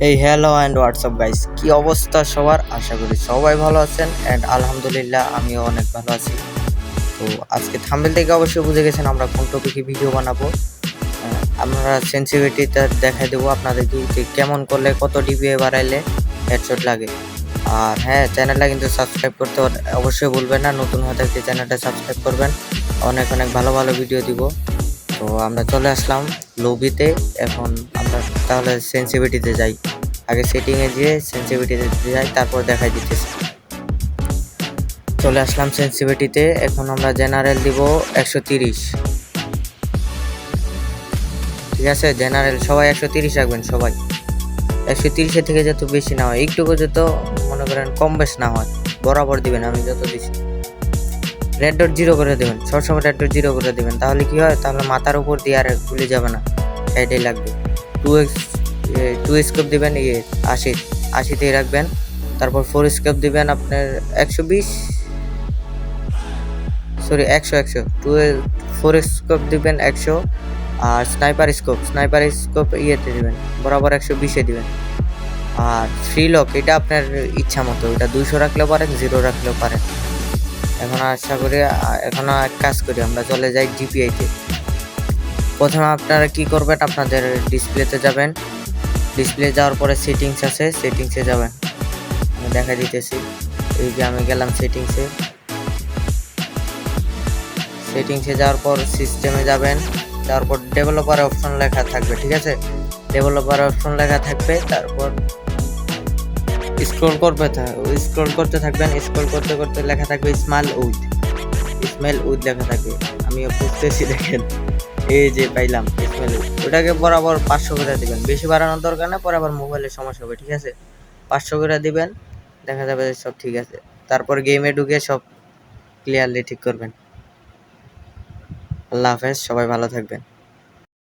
এই hello and WhatsApp guys, কি অবস্থা সবার? আশা করি সবাই ভালো আছেন অ্যান্ড আলহামদুলিল্লাহ আমিও অনেক ভালো আছি। তো আজকে থাম্বনেল থেকে অবশ্যই বুঝে গেছেন আমরা কোন টপিকে ভিডিও বানাবো। আমরা সেন্সিটিভিটিটা দেখাই দেবো আপনাদেরকে যে কেমন করলে কত ডিবিএ বাড়াইলে হেডশট লাগে। আর হ্যাঁ, চ্যানেলটা কিন্তু সাবস্ক্রাইব করতে অবশ্যই ভুলবেন না। নতুন হয়ে থাকলে চ্যানেলটা সাবস্ক্রাইব করবেন, অনেক অনেক ভালো ভালো ভিডিও দিব। তো আমরা চলে আসলাম লবিতে। এখন আমরা তাহলে সেন্সিটিভিটিতে যাই। আগে সেটিংয়ে গিয়ে সেন্সিটিভিটিতে যাই, তারপর দেখাই দিতেছি। চলে আসলাম সেন্সিটিভিটিতে। এখন আমরা জেনারেল দিব 130। ঠিক আছে, জেনারেল সবাই 130 রাখবেন। সবাই 130-এর থেকে যত বেশি না হয়, একটু যত মনে করেন কম বেশ না হয় বরাবর দিবেন। আমি যত দিছি রেড ডট 0 করে দেবেন, সবসময় রেড ডট 0 করে দেবেন। তাহলে কি হয়, তাহলে মাথার উপর দিয়ে আর ভুলে যাবে না, সাইডেই লাগবে। 2 স্কোপ দিবেন 80-80তেই রাখবেন। তারপর 4 স্কোপ দিবেন আপনার 120, সরি 100 4 স্কোপ দিবেন 100। আর স্নাইপার স্কোপ ইয়েতে দিবেন, বরাবর 120-এ দিবেন। আর ফ্রি লক এটা আপনার ইচ্ছা মতো, এটা 200 রাখলেও পারেন, 0 রাখলেও পারেন। এখন আশা করি এখন এক কাজ করি, আমরা চলে যাই জিপিআইতে। প্রথমে আপনারা কি করবেন, আপনাদের ডিসপ্লেতে যাবেন। ডিসপ্লে যাওয়ার পরে সেটিংস আছে, সেটিংসে যাবেন। আমি দেখা দিতেছি, এই যে আমি গেলাম সেটিংসে যাওয়ার পর সিস্টেমে যাবেন। তারপর ডেভেলপার অপশন লেখা থাকবে, ঠিক আছে, ডেভেলপার অপশন লেখা থাকবে। তারপর স্ক্রল করতে থাকবেন। স্ক্রল করতে করতে লেখা থাকবে স্মেল উইথ লেখা থাকবে। আমিও বুঝতেছি, দেখেন এই যে পাইলাম স্মেল উইথ। ওটাকে বরাবর 500 করে দিবেন, বেশি বাড়ানোর দরকার না, পরে আবার মোবাইলের সমস্যা হবে। ঠিক আছে, 500 করে দিবেন, দেখা যাবে সব ঠিক আছে। তারপর গেমে ঢুকে সব ক্লিয়ারলি ঠিক করবেন। আল্লাহ হাফেজ, সবাই ভালো থাকবেন।